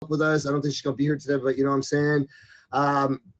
help with us. I don't think she's gonna be here today, but you know what I'm saying.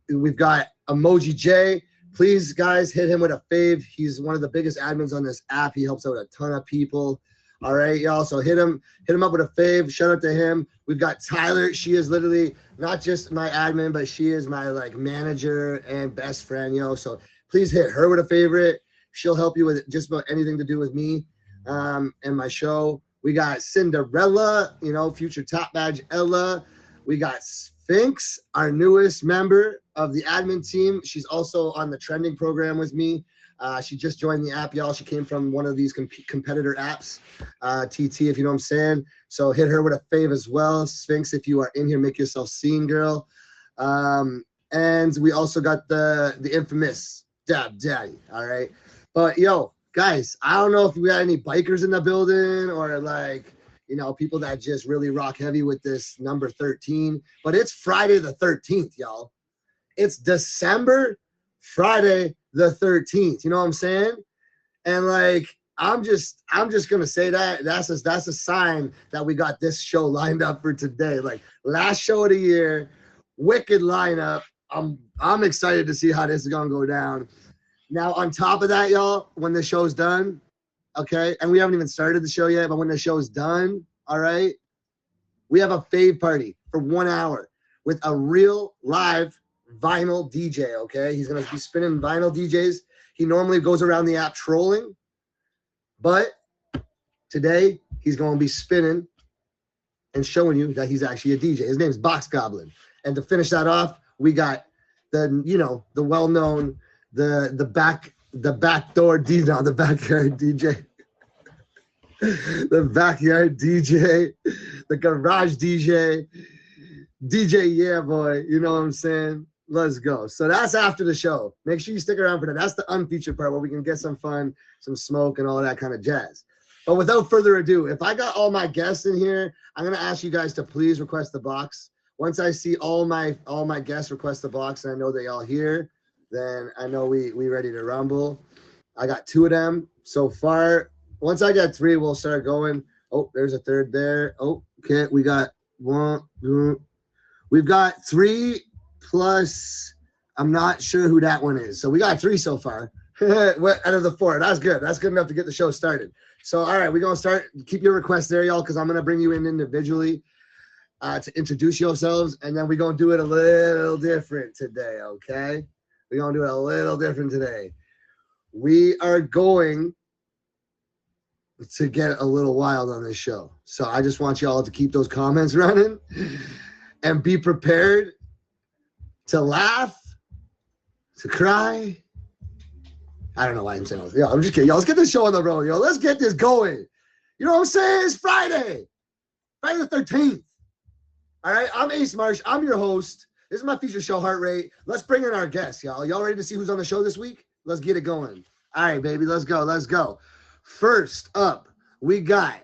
We've got Emoji J. Please, guys, hit him with a fave. He's one of the biggest admins on this app. He helps out a ton of people. All right, y'all. So hit him up with a fave. Shout out to him. We've got Tyler. She is literally not just my admin, but she is my like manager and best friend, yo. So please hit her with a favorite. She'll help you with just about anything to do with me and my show. We got Cinderella, you know, future top badge Ella. We got Sphinx, our newest member of the admin team. She's also on the trending program with me. She just joined the app, y'all. She came from one of these competitor apps, TT, if you know what I'm saying. So hit her with a fave as well. Sphinx, if you are in here, make yourself seen, girl. And we also got the infamous Dab Daddy, all right? But, yo, guys, I don't know if we got any bikers in the building or, like, you know, people that just really rock heavy with this number 13. But it's Friday the 13th, y'all. It's December Friday the 13th. You know what I'm saying? And like, I'm just gonna say that that's a sign that we got this show lined up for today. Like last show of the year, wicked lineup. I'm excited to see how this is gonna go down. Now on top of that, y'all, when the show's done, okay, and we haven't even started the show yet, but when the show's done, all right, we have a fave party for 1 hour with a real live vinyl DJ, okay? He's going to be spinning vinyl DJs. He normally goes around the app trolling, but today he's going to be spinning and showing you that he's actually a DJ. His name's Box Goblin. And to finish that off, we got the, you know, the well-known, the backdoor DJ, no, the backyard DJ. The backyard DJ, the garage DJ, DJ Yeah Boy, you know what I'm saying? Let's go. So that's after the show. Make sure you stick around for that. That's the unfeatured part where we can get some fun, some smoke, and all that kind of jazz. But without further ado, if I got all my guests in here, I'm gonna ask you guys to please request the box. Once I see all my guests request the box, and I know they all here, then I know we ready to rumble. I got 2 of them so far. Once I get 3, we'll start going. Oh, there's a third there. Oh, okay. We got 1, 2. We've got 3 plus. I'm not sure who that one is. So we got 3 so far out of the 4. That's good. That's good enough to get the show started. So, all right, we're going to start. Keep your requests there, y'all, because I'm going to bring you in individually to introduce yourselves. And then we're going to do it a little different today, okay? We're going to do it a little different today. We are going to get a little wild on this show. So I just want y'all to keep those comments running and be prepared to laugh, to cry. I don't know why I'm saying all this. Yo, I'm just kidding. Yo, let's get this show on the road, yo. Let's get this going. You know what I'm saying? It's Friday. Friday the 13th. All right, I'm Ace Marsh. I'm your host. This is my feature show, Heart Rate. Let's bring in our guests, y'all. Y'all ready to see who's on the show this week? Let's get it going. All right, baby. Let's go. Let's go. First up, we got,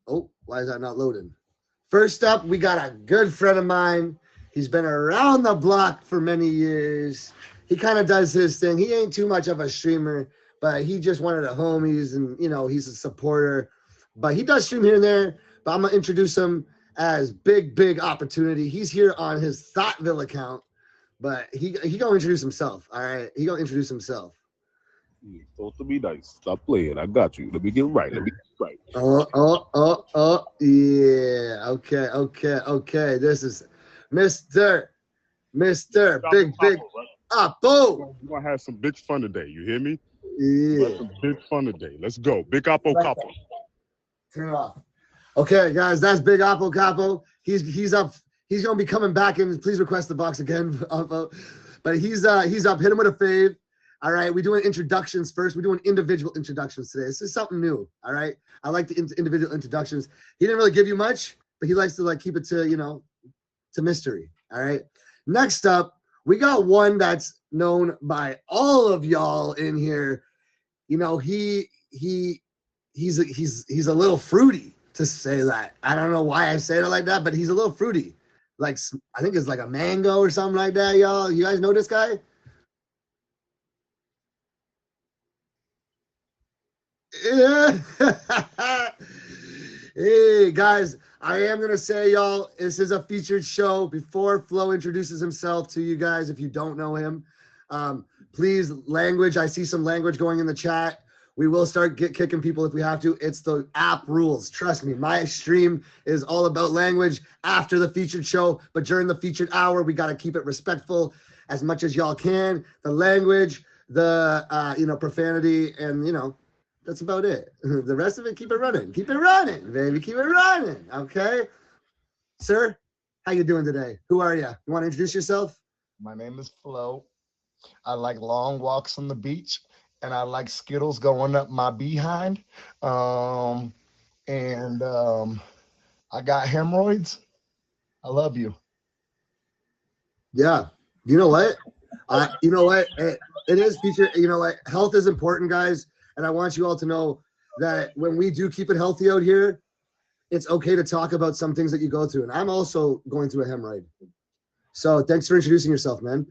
oh, why is that not loading? First up, we got a good friend of mine. He's been around the block for many years. He kind of does his thing. He ain't too much of a streamer, but he just one of the homies, and, you know, he's a supporter. But he does stream here and there, but I'm going to introduce him as Big Opportunity. He's here on his Thoughtsville account, but he going to introduce himself, all right? He going to introduce himself. You're supposed to be nice. Stop playing. I got you. Let me get right. Yeah. Okay. This is Mr. Big Oppo. We're going to have some big fun today. You hear me? Yeah. Some big fun today. Let's go. Big Oppo Capo. Turn it off. Okay, guys, that's Big Oppo Capo. He's up. He's going to be coming back in. Please request the box again, Oppo. But he's up. Hit him with a fave. All right, we're doing introductions first. We're doing individual introductions today. This is something new, all right? I like the individual introductions. He didn't really give you much, but he likes to like keep it to, you know, to mystery, all right? Next up, we got one that's known by all of y'all in here. You know, he's a little fruity, to say that. I don't know why I say it like that, but he's a little fruity. Like, I think it's like a mango or something like that, y'all. You guys know this guy? Yeah. Hey, guys, I am going to say, y'all, this is a featured show. Before Flo introduces himself to you guys, if you don't know him, please, language. I see some language going in the chat. We will start kicking people if we have to. It's the app rules. Trust me, my stream is all about language after the featured show, but during the featured hour, we got to keep it respectful as much as y'all can. The language, the, profanity, and, that's about it. The rest of it, keep it running. Keep it running, baby. Keep it running, okay? Sir, how you doing today? Who are you? You want to introduce yourself? My name is Flo. I like long walks on the beach, and I like Skittles going up my behind. I got hemorrhoids. I love you. Yeah. You know what? It is featured. You know what? Health is important, guys. And I want you all to know that when we do keep it healthy out here, it's okay to talk about some things that you go through. And I'm also going through a hemorrhoid. So thanks for introducing yourself, man.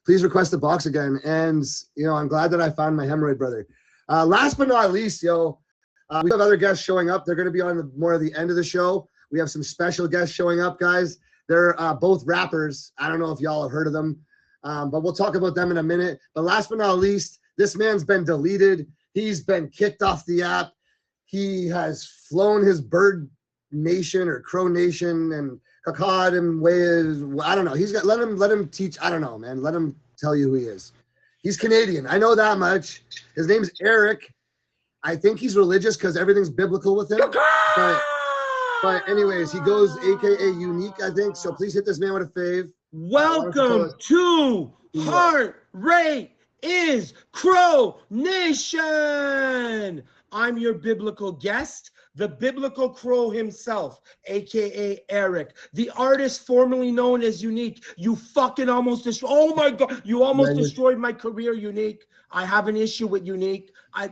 Please request the box again. And, I'm glad that I found my hemorrhoid brother. Last but not least, we have other guests showing up. They're going to be on more of the end of the show. We have some special guests showing up, guys. They're both rappers. I don't know if y'all have heard of them, but we'll talk about them in a minute. But last but not least, this man's been deleted. He's been kicked off the app. He has flown his bird nation or crow nation and cacawed and ways. I don't know. He's got let him teach. I don't know, man. Let him tell you who he is. He's Canadian. I know that much. His name's Eric. I think he's religious because everything's biblical with him. But anyways, he goes AKA Unique, I think. So please hit this man with a fave. Welcome to Heart Rate is Crow Nation. I'm your biblical guest, the biblical crow himself, aka Eric, the artist formerly known as Unique. You fucking almost destroyed. Oh my God, you almost destroyed my career, Unique. I have an issue with Unique. I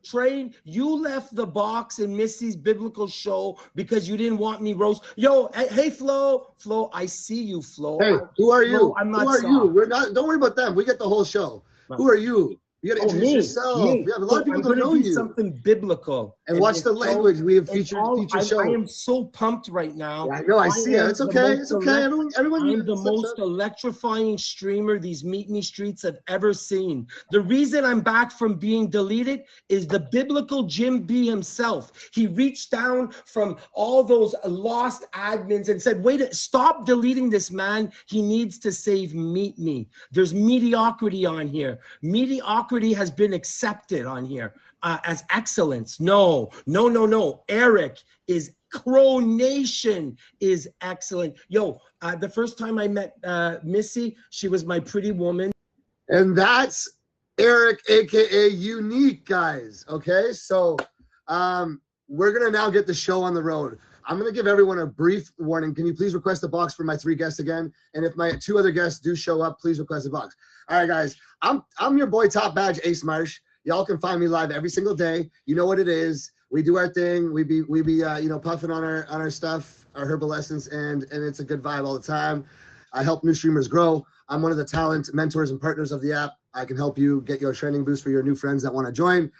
train. You left the box in Missy's biblical show because you didn't want me roast. Yo, hey, Flo, I see you, Flo. Hey, who are you? I'm not. Who are you? We're not. Don't worry about them. We get the whole show. Who are you? You got to introduce yourself. We have a lot of people don't know you. Something biblical. And watch the language. We have featured show. I am so pumped right now. Yeah, I know. I see it. It's okay. It's okay. Everyone. I'm the most electrifying streamer these Meet Me streets have ever seen. The reason I'm back from being deleted is the biblical Jim B himself. He reached down from all those lost admins and said, "Wait, stop deleting this man. He needs to save Meet Me." There's mediocrity on here. Mediocrity has been accepted on here as excellence. No. Eric is Crow Nation is excellent. Yo, the first time I met Missy, she was my pretty woman. And that's Eric, aka Unique, guys. Okay, so we're gonna now get the show on the road. I'm gonna give everyone a brief warning. Can you please request a box for my 3 guests again? And if my 2 other guests do show up, please request a box. All right, guys. I'm your boy Top Badge Ace Marsh. Y'all can find me live every single day. You know what it is. We do our thing. We be puffing on our stuff, our herbal essence, and it's a good vibe all the time. I help new streamers grow. I'm one of the talent mentors and partners of the app. I can help you get your training boost for your new friends that want to join.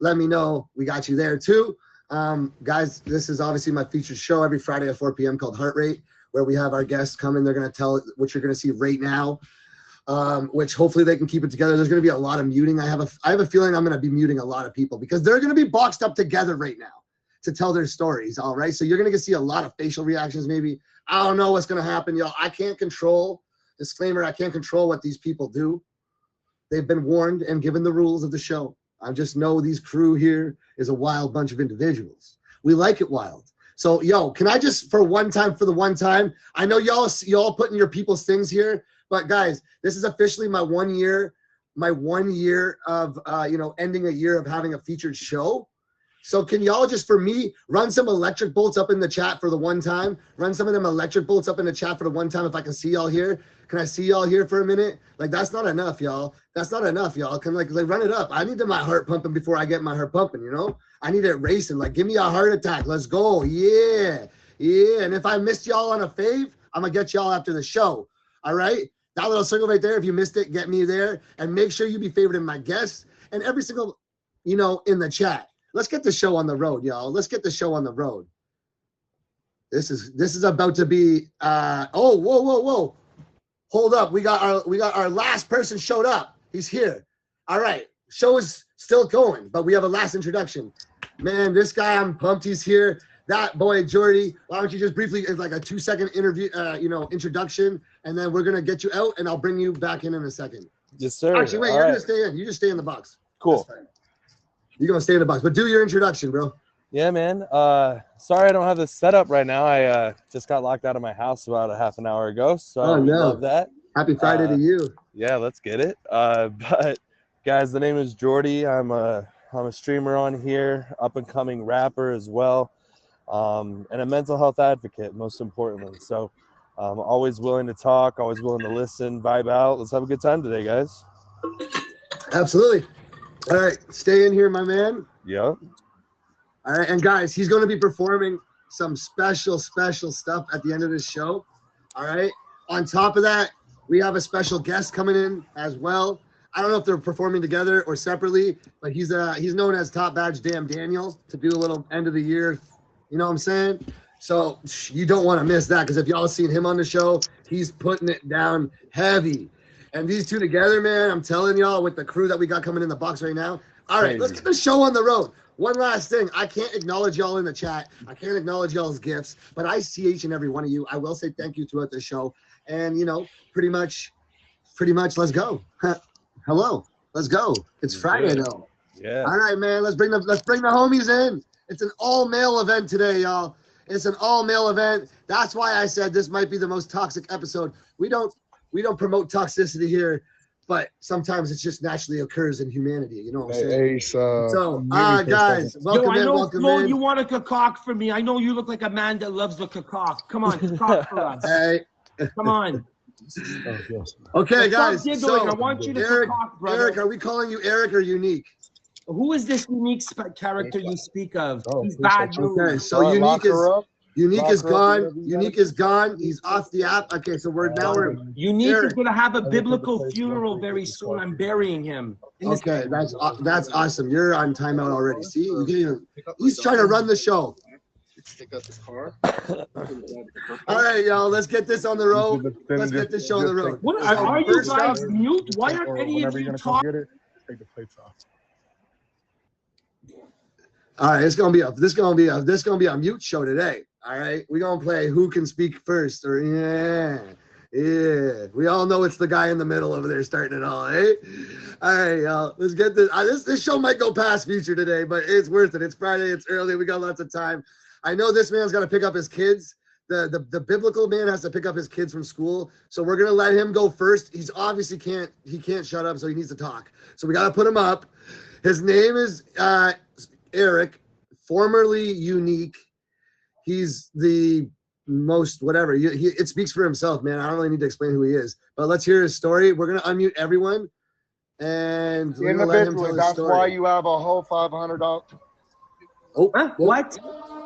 Let me know. We got you there too. Guys, this is obviously my featured show every Friday at 4 p.m. called Heart Rate, where we have our guests come in. They're going to tell what you're going to see right now, which hopefully they can keep it together. There's going to be a lot of muting. I have a feeling I'm going to be muting a lot of people because they're going to be boxed up together right now to tell their stories. All right. So you're going to see a lot of facial reactions. Maybe I don't know what's going to happen, y'all. I can't control. Disclaimer: I can't control what these people do. They've been warned and given the rules of the show. I just know these crew here is a wild bunch of individuals. We like it wild. So, yo, can I just, for the one time, I know y'all putting your people's things here, but guys, this is officially my 1 year of, ending a year of having a featured show. So can y'all just, for me, run some electric bolts up in the chat for the one time? Run some of them electric bolts up in the chat for the one time if I can see y'all here. Can I see y'all here for a minute? Like, that's not enough, y'all. That's not enough, y'all. Can like run it up. I need my heart pumping before I get my heart pumping, you know? I need it racing. Like, give me a heart attack. Let's go. Yeah. And if I missed y'all on a fave, I'm going to get y'all after the show. All right? That little circle right there, if you missed it, get me there. And make sure you be favoriting my guests and every single, in the chat. Let's get the show on the road, y'all. Let's get the show on the road. This is about to be oh, whoa. Hold up. We got our last person showed up. He's here. All right. Show is still going, but we have a last introduction. Man, this guy, I'm pumped he's here. That boy, Jordy, why don't you just briefly, it's like a 2-second interview, introduction, and then we're going to get you out, and I'll bring you back in a second. Yes, sir. Actually, wait, you're going to stay in. You just stay in the box. Cool. You're going to stay in the box, but do your introduction, bro. Yeah, man. Sorry I don't have this set up right now. I just got locked out of my house about a half an hour ago, so I love that. Happy Friday to you. Yeah, let's get it. But, guys, the name is Jordy. I'm a streamer on here, up-and-coming rapper as well. And a mental health advocate, most importantly. So I'm always willing to talk, always willing to listen, vibe out. Let's have a good time today, guys. Absolutely. All right, stay in here, my man. Yep. All right, and guys, he's going to be performing some special stuff at the end of this show. All right. On top of that, we have a special guest coming in as well. I don't know if they're performing together or separately, but he's known as Top Badge Damn Daniel to do a little end of the year. You know what I'm saying? So you don't want to miss that, because if y'all seen him on the show, he's putting it down heavy. And these two together, man, I'm telling y'all, with the crew that we got coming in the box right now. All right, let's get the show on the road. One last thing. I can't acknowledge y'all in the chat. I can't acknowledge y'all's gifts, but I see each and every one of you. I will say thank you throughout the show. And, pretty much, let's go. Hello. Let's go. It's Friday, though. Yeah. All right, man. Let's bring the homies in. It's an all-male event today, y'all. It's an all-male event. That's why I said this might be the most toxic episode. We don't promote toxicity here, but sometimes it just naturally occurs in humanity. You know what I'm saying? So, guys, welcome in. Welcome in. You want a cacock for me? I know you look like a man that loves the cacock. Come on, cacock for us. Hey. Come on. Okay, guys. So, I want you to cacock, brother. Eric, are we calling you Eric or Unique? Who is this unique character you speak of? He's bad news. Okay, so Unique is gone. Unique is gone. He's off the app. Okay, so we're Unique is going to have a biblical funeral very soon. I'm burying him. Okay, that's awesome. You're on timeout already. See, you can't even. He's trying to run the show. Take out this car. All right, y'all. Let's get this on the road. Let's get this show on the road. What are you guys mute? Why aren't any of you talking? Take the plates off. All right, this gonna be a mute show today. All right, we're gonna play who can speak first, or yeah. We all know it's the guy in the middle over there starting it all, eh? All right, y'all. Let's get this. This show might go past future today, but it's worth it. It's Friday. It's early. We got lots of time. I know this man's got to pick up his kids. The biblical man has to pick up his kids from school, so we're gonna let him go first. He's obviously can't shut up, so he needs to talk. So we gotta put him up. His name is Eric, formerly Unique. He's the most whatever. It speaks for himself, man. I don't really need to explain who he is. But let's hear his story. We're gonna unmute everyone, and we're gonna let him tell his That's story. why you have a whole $500. Oh, what?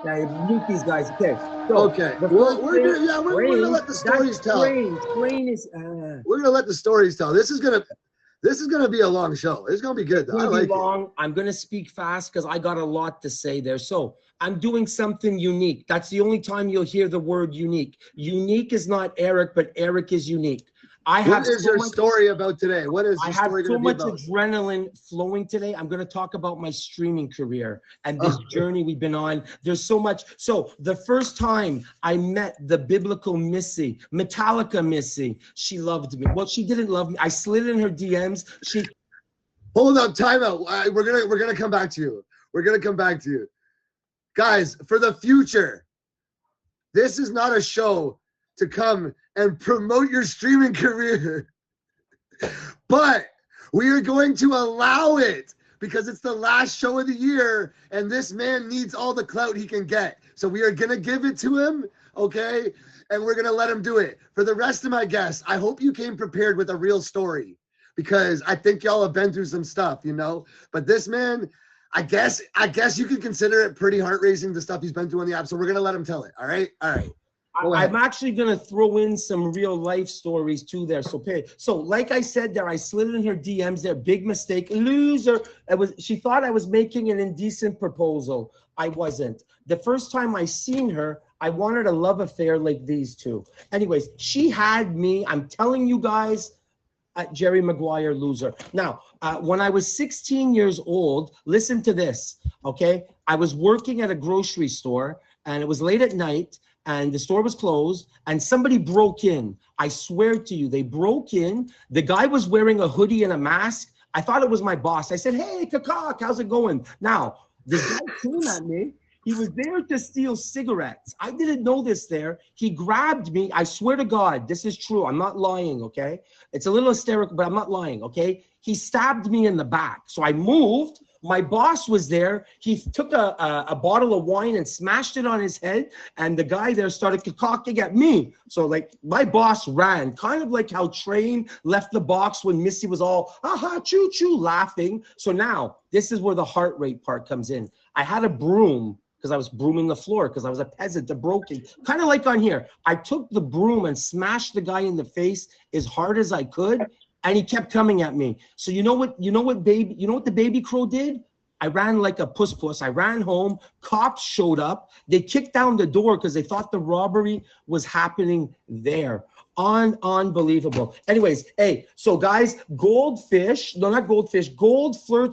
Yeah, mute these guys. Okay. So okay. Well, we're gonna let the stories tell. Train is. We're gonna let the stories tell. This is gonna be a long show. It's gonna be good though. I like it. I'm gonna speak fast because I got a lot to say there. So I'm doing something unique. That's the only time you'll hear the word unique. Unique is not Eric, but Eric is unique. What is your story about today? What is your story going to be about? I so have so much adrenaline flowing today. I'm going to talk about my streaming career and this journey we've been on. There's so much. So the first time I met the biblical Missy, Metallica Missy, she loved me. Well, she didn't love me. I slid in her DMs. Hold up, time out. We're gonna come back to you. We're gonna come back to you, guys. For the future, this is not a show to come and promote your streaming career, but we are going to allow it because it's the last show of the year and this man needs all the clout he can get. So we are going to give it to him, okay? And we're going to let him do it. For the rest of my guests, I hope you came prepared with a real story because I think y'all have been through some stuff, But this man, I guess you can consider it pretty heart-racing, the stuff he's been through on the app. So we're going to let him tell it, all right? All right. I'm actually going to throw in some real life stories too there. So like I said there, I slid in her DMs there. Big mistake. Loser. She thought I was making an indecent proposal. I wasn't. The first time I seen her, I wanted a love affair like these two. Anyways, she had me. I'm telling you guys, Jerry Maguire loser. Now, when I was 16 years old, listen to this, okay? I was working at a grocery store, and it was late at night, and the store was closed, and somebody broke in. I swear to you, they broke in. The guy was wearing a hoodie and a mask. I thought it was my boss. I said, hey, Kakak, how's it going? Now, the guy came at me. He was there to steal cigarettes. I didn't know this there. He grabbed me. I swear to God, this is true. I'm not lying, okay? It's a little hysterical, but I'm not lying, okay? He stabbed me in the back. So I moved. My boss was there. He took a bottle of wine and smashed it on his head. And the guy there started cocking at me. So like my boss ran, kind of like how Train left the box when Missy was all, aha, choo-choo, laughing. So now this is where the heart rate part comes in. I had a broom because I was brooming the floor because I was a peasant, a broken, kind of like on here. I took the broom and smashed the guy in the face as hard as I could. And he kept coming at me. So you know what the baby crow did? I ran like a puss. I ran home. Cops showed up. They kicked down the door because they thought the robbery was happening there. Unbelievable. Anyways, hey, so guys, gold flirts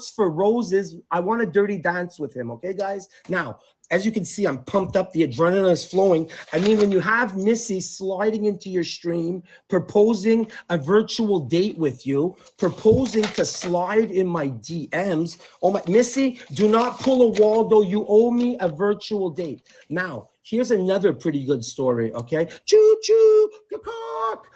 for roses. I want a dirty dance with him. Okay, guys? Now, as you can see, I'm pumped up. The adrenaline is flowing. I mean, when you have Missy sliding into your stream, proposing a virtual date with you, proposing to slide in my DMs. Oh my, Missy, do not pull a Waldo. You owe me a virtual date. Now, here's another pretty good story, okay? Choo-choo, cock.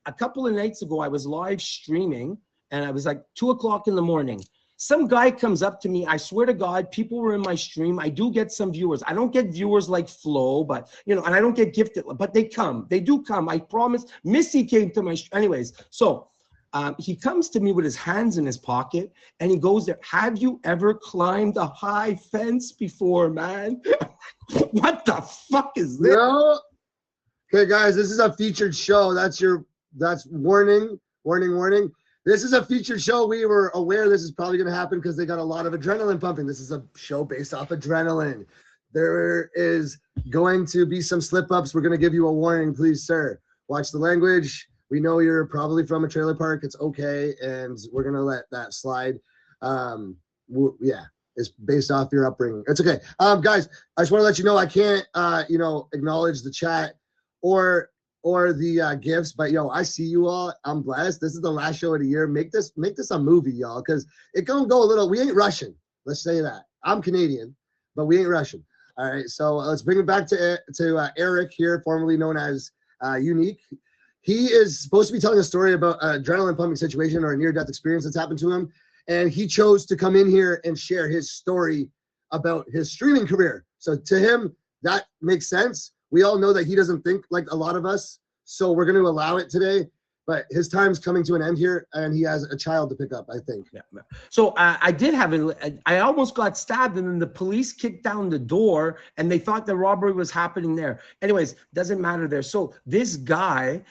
A couple of nights ago, I was live streaming, and I was like 2 o'clock in the morning. Some guy comes up to me. I swear to God, people were in my stream. I do get some viewers. I don't get viewers like Flo, but, you know, and I don't get gifted, but they come. They do come. I promise. Missy came to my stream. Anyways, so he comes to me with his hands in his pocket, and he goes there. Have you ever climbed a high fence before, man? What the fuck is this? No. Okay, guys, this is a featured show. That's warning. This is a featured show. We were aware this is probably going to happen because they got a lot of adrenaline pumping. This is a show based off adrenaline. There is going to be some slip-ups. We're going to give you a warning, please, sir. Watch the language. We know you're probably from a trailer park. It's okay, and we're going to let that slide. Yeah, it's based off your upbringing. It's okay. Guys, I just want to let you know I can't, acknowledge the chat or the gifts, but yo, I see you all. I'm blessed. This is the last show of the year. Make this a movie, y'all, because it gonna go a little. We ain't Russian. Let's say that. I'm Canadian, but we ain't Russian. All right, so let's bring it back to Eric here, formerly known as Unique. He is supposed to be telling a story about an adrenaline pumping situation or a near-death experience that's happened to him, and he chose to come in here and share his story about his streaming career. So to him, that makes sense. We all know that he doesn't think like a lot of us, so we're going to allow it today. But his time's coming to an end here, and he has a child to pick up, I think. Yeah. So I did have it. I almost got stabbed, and then the police kicked down the door, and they thought the robbery was happening there. Anyways, doesn't matter there. So this guy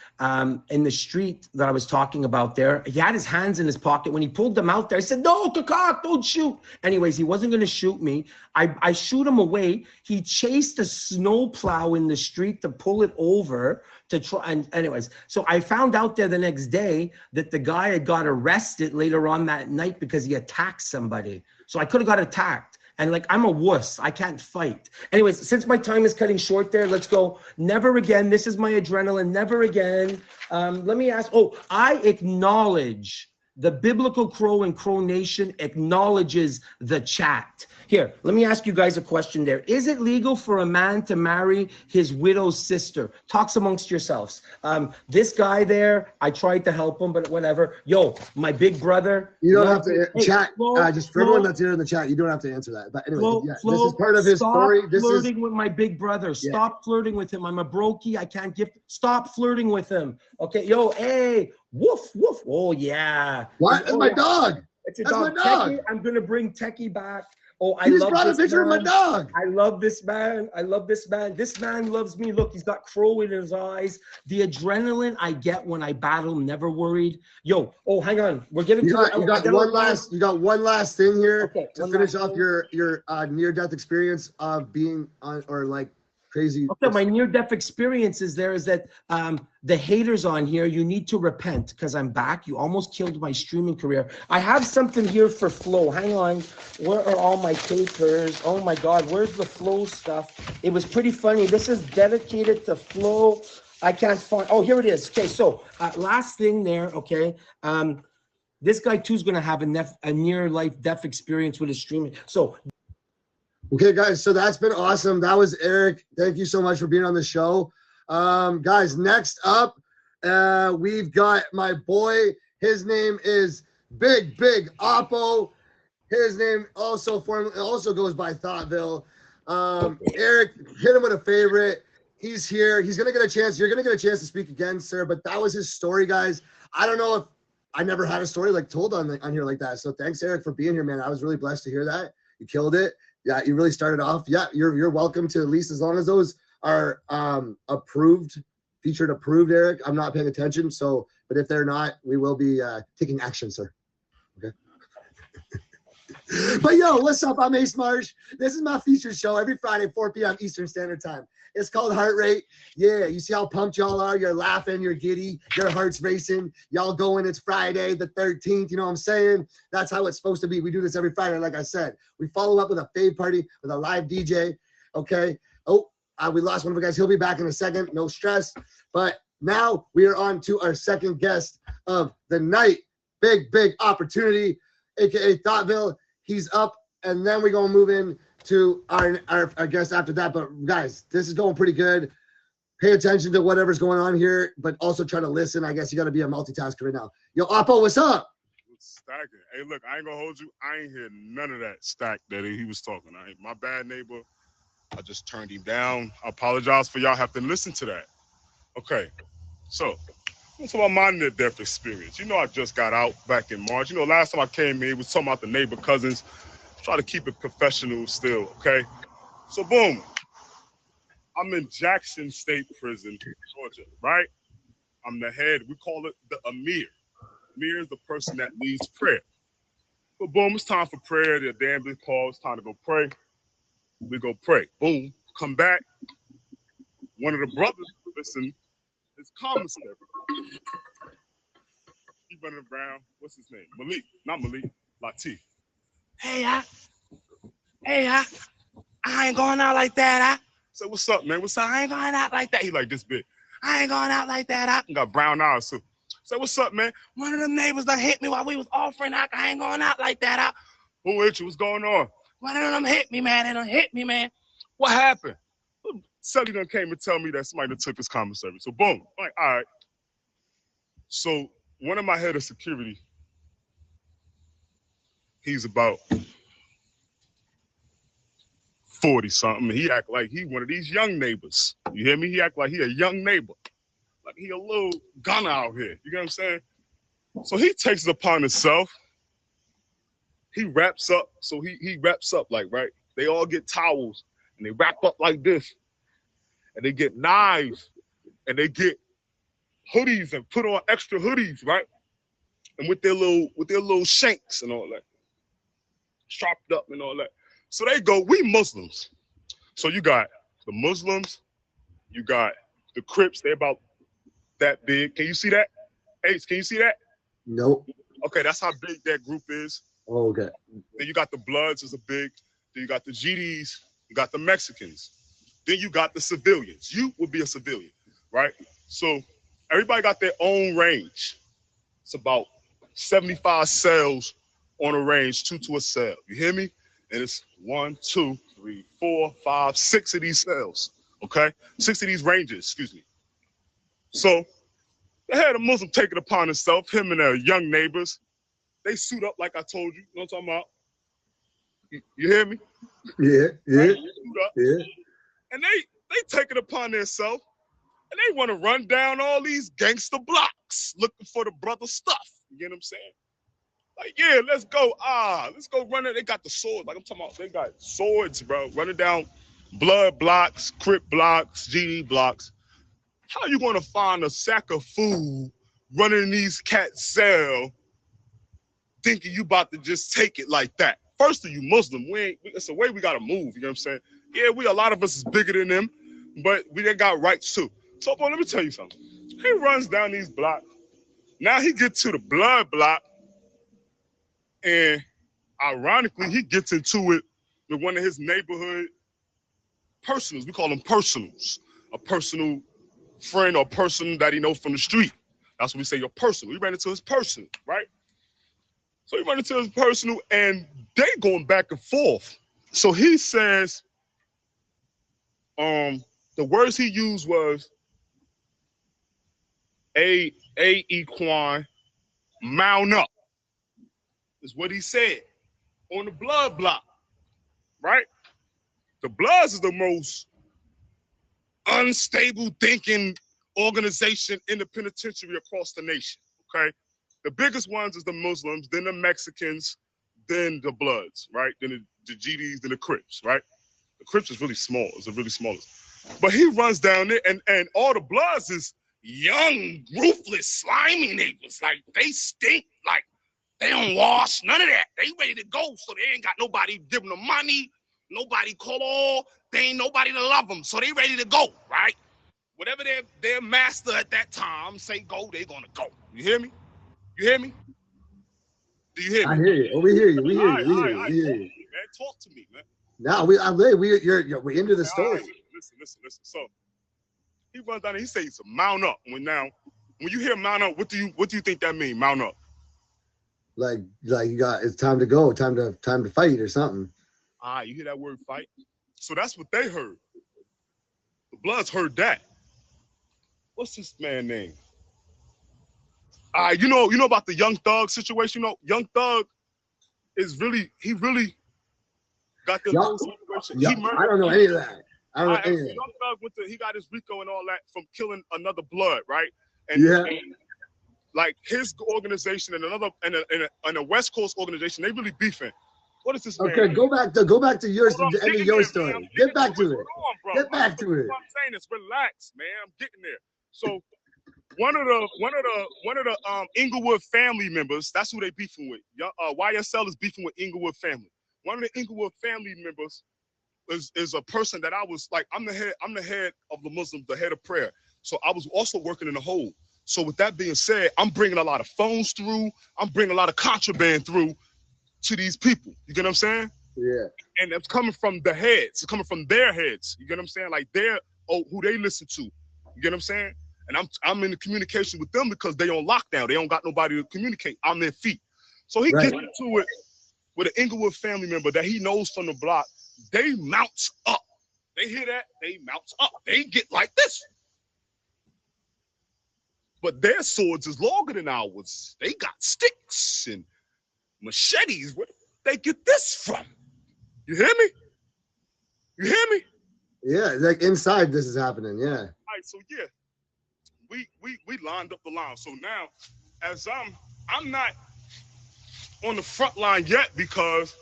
in the street that I was talking about there, he had his hands in his pocket. When he pulled them out there, I said, no, Kakak, don't shoot. Anyways, he wasn't going to shoot me. I shoot him away. He chased a snowplow in the street to pull it over to try. And anyways, so I found out there the next day that the guy had got arrested later on that night because he attacked somebody. So I could have got attacked. And like, I'm a wuss. I can't fight. Anyways, since my time is cutting short there, let's go. Never again. This is my adrenaline. Never again. Let me ask. Oh, I acknowledge the Biblical Crow and Crow Nation acknowledges the chat. Here, let me ask you guys a question there. Is it legal for a man to marry his widow's sister? Talks amongst yourselves. This guy there, I tried to help him, but whatever. Yo, my big brother. You don't have to chat. Just for everyone that's here in the chat, you don't have to answer that. But anyway, this is part of his story. Stop flirting with my big brother. Stop flirting with him. I'm a brokey. I can't give. Stop flirting with him. Okay, yo, hey, woof, woof. Oh, yeah. What? That's my dog. It's a dog. My dog. Techie, I'm going to bring Techie back. Oh, I just brought a picture of my dog. I love this man. I love this man. This man loves me. Look, he's got crow in his eyes. The adrenaline I get when I battle, never worried. Yo, oh, hang on. We're getting you got one last thing here to finish off your near-death experience of being on, or like crazy. Okay, my near-death experience is that the haters on here, you need to repent because I'm back. You almost killed my streaming career. I have something here for Flow. Hang on. Where are all my papers? Oh my God, where's the Flow stuff? It was pretty funny. This is dedicated to Flow. I can't find. Oh, here it is. Okay, so last thing there. Okay, this guy too is going to have a near-life death experience with his streaming. So. Okay, guys, so that's been awesome. That was Eric. Thank you so much for being on the show. Guys, next up, we've got my boy. His name is Big Oppo. His name also goes by Thoughtville. Eric, hit him with a favorite. He's here. He's going to get a chance. You're going to get a chance to speak again, sir, but that was his story, guys. I don't know if I never had a story like told on here like that. So thanks, Eric, for being here, man. I was really blessed to hear that. You killed it. Yeah, you really started off. Yeah, you're welcome to, at least as long as those are featured approved, Eric. I'm not paying attention. So, but if they're not, we will be taking action, sir. Okay. But yo, what's up? I'm Ace Marsh. This is my featured show every Friday, 4 p.m. Eastern Standard Time. It's called Heart Rate. Yeah, you see how pumped y'all are? You're laughing, you're giddy, your heart's racing. Y'all going, it's Friday the 13th, you know what I'm saying? That's how it's supposed to be. We do this every Friday, like I said. We follow up with a fave party with a live DJ, okay? Oh, we lost one of the guys. He'll be back in a second, no stress. But now we are on to our second guest of the night. Big opportunity, aka Thoughtville. He's up, and then we're going to move in to our guest after that. But guys, this is going pretty good. Pay attention to whatever's going on here, but also try to listen. I guess you got to be a multitasker right now. Yo, Oppo, what's up? Stacking. Hey, look, I ain't gonna hold you. I ain't hear none of that stack that he was talking. My bad, neighbor. I just turned him down. I apologize for y'all have to listen to that. Okay, so let's talk about my near-death experience. You know, I just got out back in March. You know, last time I came here, we was talking about the neighbor cousins. Try to keep it professional still, okay? So boom, I'm in Jackson State Prison, Georgia, right? I'm the head, we call it the Amir. Amir is the person that leads prayer. But boom, it's time for prayer. The damn big call, it's time to go pray. We go pray. Boom, come back. One of the brothers, listen, is commissary. He running around, what's his name? Malik, not Malik, Latif. Hey, I ain't going out like that. So what's up, man? What's up? I ain't going out like that. He like this big. I ain't going out like that. I got brown eyes too. So what's up, man? One of them neighbors that hit me while we was offering. I ain't going out like that. Who hit you? What's going on? One of them hit me, man. They done hit me, man. What happened? Sully done came and tell me that somebody done took his commissary. So boom. I'm like, all right. So one of my head of security, he's about 40-something. He act like he one of these young neighbors. You hear me? He act like he a young neighbor. Like he a little gunner out here. You get what I'm saying? So he takes it upon himself. He wraps up. So he wraps up like, right? They all get towels and they wrap up like this. And they get knives and they get hoodies and put on extra hoodies, right? And with their little shanks and all that. Strapped up and all that. So they go, we Muslims. So you got the Muslims, you got the Crips, they're about that big. Can you see that? Ace, can you see that? Nope. Okay, that's how big that group is. Oh, okay. Then you got the Bloods is a big, then you got the GDs, you got the Mexicans, then you got the civilians. You would be a civilian, right? So everybody got their own range. It's about 75 cells on a range, 2 to a cell. You hear me? And it's 1, 2, 3, 4, 5, 6 of these cells, okay? 6 of these ranges, excuse me. So they had a Muslim take it upon himself, him and their young neighbors. They suit up like I told you. You know what I'm talking about? You hear me? Yeah. Right? Suit up. Yeah. And they take it upon themselves and they want to run down all these gangster blocks looking for the brother stuff. You get what I'm saying? Like, yeah, let's go. Let's go run it. They got the swords. Like I'm talking about, they got swords, bro. Running down blood blocks, Crip blocks, GD blocks. How you gonna find a sack of food running in these cats' cell thinking you about to just take it like that? First of you Muslim, it's the way we gotta move, you know what I'm saying? Yeah, a lot of us is bigger than them, but we done got rights too. So, boy, let me tell you something. He runs down these blocks. Now he gets to the blood block, and ironically, he gets into it with one of his neighborhood personals. We call them personals. A personal friend or person that he knows from the street. That's what we say, your personal. He ran into his personal, right? So he ran into his personal, and they going back and forth. So he says, the words he used was equine, mount up, is what he said on the blood block, right? The Bloods is the most unstable thinking organization in the penitentiary across the nation, okay? The biggest ones is the Muslims, then the Mexicans, then the Bloods, right? Then the GDs, then the Crips, right? The Crips is really small, it's the really smallest. But he runs down there, and all the Bloods is young, ruthless, slimy neighbors. Like, they stink, like, they don't wash, none of that. They ready to go, so they ain't got nobody giving them money, nobody call, they ain't nobody to love them, so they ready to go, right? Whatever their master at that time say go, they gonna go. You hear me? You hear me? Do you hear me? I hear you. Oh, we hear you. We hear All right, you. all We right, hear all you. right, man, talk to me, man. Now we're into the story. Right, listen. So he runs down and he says mount up. When you hear mount up, what do you think that means? Mount up. Like you got, it's time to go, time to fight or something. All right, you hear that word fight? So that's what they heard. The Bloods heard that. What's this man's name? You know about the Young Thug situation. You know, Young Thug is really got the situation. I don't know any of that. I don't know any of that. Young Thug he got his RICO and all that from killing another Blood, right? And like his organization and a West Coast organization, they really beefing. What is this? Okay, man? go back to yours, the end of your story. Get back to it. Get back to it. What I'm saying is relax, man. I'm getting there. So one of the Inglewood family members, that's who they beefing with. YSL is beefing with Inglewood family. One of the Inglewood family members is a person that I was like, I'm the head of the Muslims, the head of prayer. So I was also working in the hole. So with that being said, I'm bringing a lot of phones through. I'm bringing a lot of contraband through to these people. You get what I'm saying? Yeah. And it's coming from the heads. It's coming from their heads. You get what I'm saying? Like who they listen to. You get what I'm saying? And I'm in the communication with them because they on lockdown. They don't got nobody to communicate on their feet. So he gets into it with an Inglewood family member that he knows from the block. They mounts up. They hear that? They mounts up. They get like this. But their swords is longer than ours. They got sticks and machetes. Where did they get this from? You hear me? You hear me? Yeah, like inside this is happening. Yeah. All right, so yeah, we lined up the line. So now, as I'm not on the front line yet because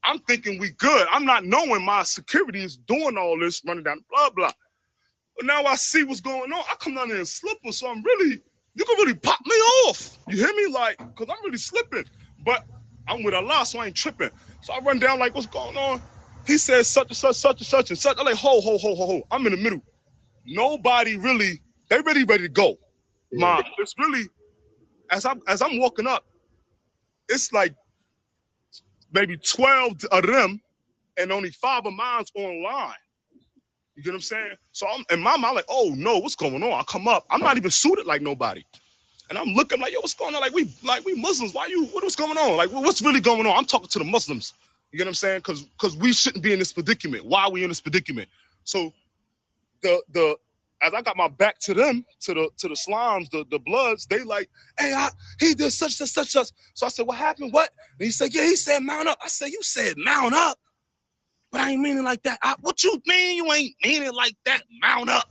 I'm thinking we good. I'm not knowing my security is doing all this, running down the blah blah. But now I see what's going on. I come down there in slippers, so you can really pop me off. You hear me? Like, because I'm really slipping. But I'm with Allah, so I ain't tripping. So I run down like, what's going on? He says such and such, such and such and such. I'm like, ho. I'm in the middle. Nobody really, they really ready to go. Yeah. It's really, as I'm walking up, it's like maybe 12 of them and only 5 of mine's online. You get what I'm saying? So in my mind, like, oh no, what's going on? I come up, I'm not even suited like nobody. And I'm looking like, yo, what's going on? Like we Muslims, what's going on? Like, what's really going on? I'm talking to the Muslims. You get what I'm saying? Because we shouldn't be in this predicament. Why are we in this predicament? So as I got my back to them, to the slimes, the Bloods, they like, hey, he did such. So I said, what happened? What? And he said, yeah, he said mount up. I said, you said mount up? But I ain't meaning like that. What you mean you ain't meaning like that? Mount up.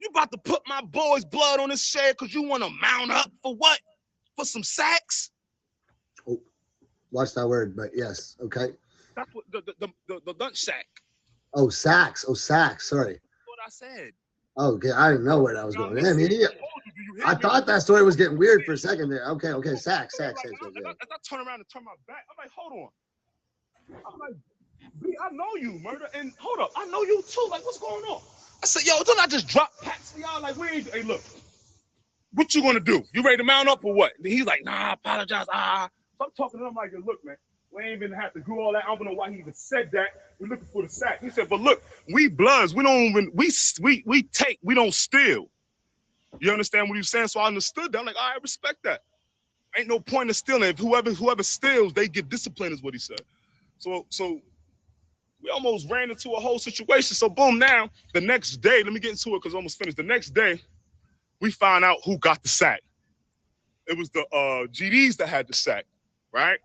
You about to put my boy's blood on his shed because you want to mount up for what? For some sacks? Oh, watch that word, but yes, okay. That's what the lunch sack. Oh, sacks. Oh, sacks. Sorry. That's what I said. Oh, okay, I didn't know where that was going. I thought that story was getting weird for a second there. Okay, sacks. As I turn around and turn my back, I'm like, hold on. I'm like, B, I know you, murder. And hold up, I know you too. Like, what's going on? I said, yo, don't I just drop packs for y'all? Like, we ain't, hey, look, what you gonna do? You ready to mount up or what? And he's like, nah, I apologize. So I'm talking to him like, look, man, we ain't even have to do all that. I don't know why he even said that. We're looking for the sack. He said, but look, we bloods, we don't even, we take, we don't steal. You understand what he's saying? So I understood that. I'm like, I respect that. Ain't no point in stealing. If whoever steals, they get disciplined, is what he said. So we almost ran into a whole situation. So boom, now the next day, let me get into it because I almost finished. The next day, we found out who got the sack. It was the GDs that had the sack, right?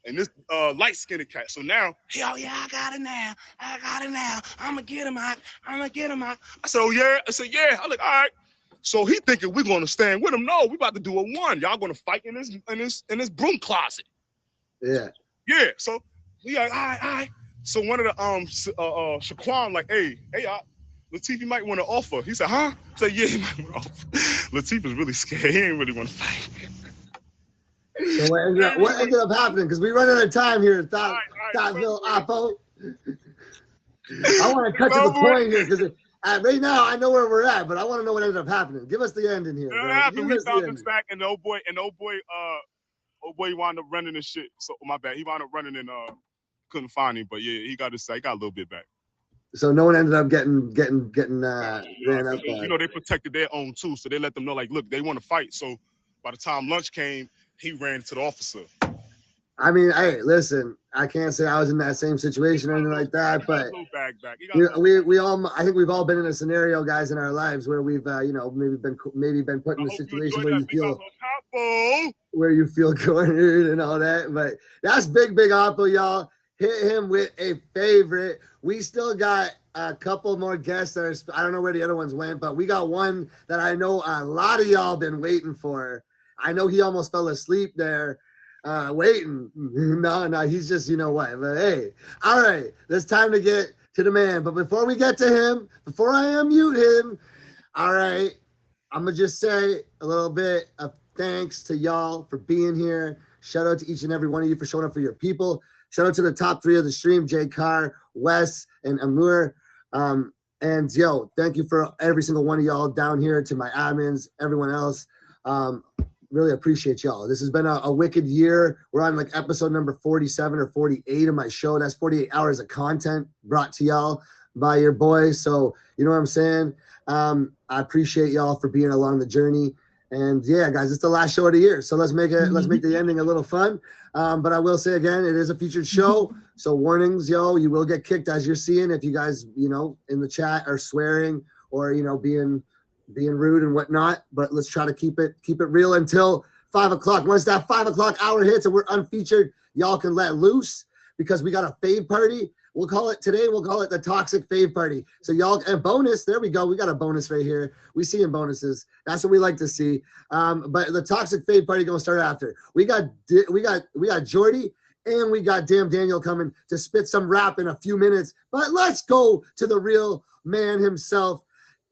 And this light-skinned cat. So now, Yo, yeah, I got it now. I'ma get him out. I said, oh yeah? I said, yeah. I'm like, all right. So he thinking we're gonna stand with him. No, we about to do a one. Y'all gonna fight in this broom closet. Yeah. Yeah. So we like, all right. So one of the Shaquan like, hey, Latif might want to offer. He said, huh? I said, yeah, he might want to offer. Latif is really scared. He ain't really want to fight. So what ended up happening? Because we run out of time here at Thotville Oppo. I want to cut to the point here because right now I know where we're at, but I want to know what ended up happening. Give us the ending here. What happened? We found the sack, and the old boy wound up running and shit. So my bad. He wound up running and couldn't find him, but yeah, he got his sack. He got a little bit back. So no one ended up getting ran up. You know, they protected their own too, so they let them know like, look, they want to fight. So by the time lunch came, he ran to the officer. I mean, hey, listen, I can't say I was in that same situation or anything like that, but we all, I think we've all been in a scenario, guys, in our lives where we've, maybe been put in a situation where you feel cornered and all that. But that's big Oppo, y'all. Hit him with a favorite. We still got a couple more guests that are, I don't know where the other ones went, but we got one that I know a lot of y'all been waiting for. I know he almost fell asleep there. Waiting. No, he's just, you know what. But hey, all right, it's time to get to the man. But before we get to him, before I unmute him, all right, I'm going to just say a little bit of thanks to y'all for being here. Shout out to each and every one of you for showing up for your people. Shout out to the top three of the stream, Jay Carr, Wes, and Amur. And yo, thank you for every single one of y'all down here, to my admins, everyone else. Really appreciate y'all. This has been a wicked year. We're on like episode number 47 or 48 of my show. That's 48 hours of content brought to y'all by your boy. So you know what I'm saying? I appreciate y'all for being along the journey. And yeah, guys, it's the last show of the year. So let's make the ending a little fun. But I will say again, it is a featured show. So warnings, yo, you will get kicked, as you're seeing, if you guys, you know, in the chat are swearing or, you know, being rude and whatnot. But let's try to keep it real until 5 o'clock. Once that 5 o'clock hour hits and we're unfeatured, y'all can let loose because we got a fave party. We'll call it the Toxic Fave Party. So y'all, and bonus, there we go. We got a bonus right here. We see in bonuses. That's what we like to see. But the Toxic Fave Party gonna start after. We got Jordy and we got Damn Daniel coming to spit some rap in a few minutes. But let's go to the real man himself.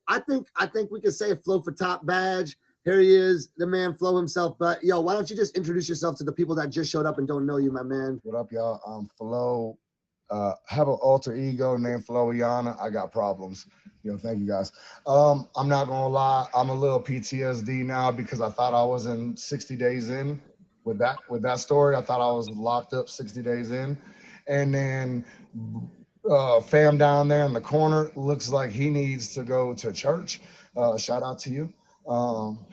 I think we can say Flow for Top badge. Here he is, the man Flow himself. But yo, why don't you just introduce yourself to the people that just showed up and don't know you, my man? What up, y'all? I'm Flow. Have an alter ego named Flowiana. I got problems. Thank you guys. I'm not gonna lie, I'm a little PTSD now because I thought I was in 60 days in with that story. I thought I was locked up 60 days in. And then fam down there in the corner looks like he needs to go to church. Shout out to you.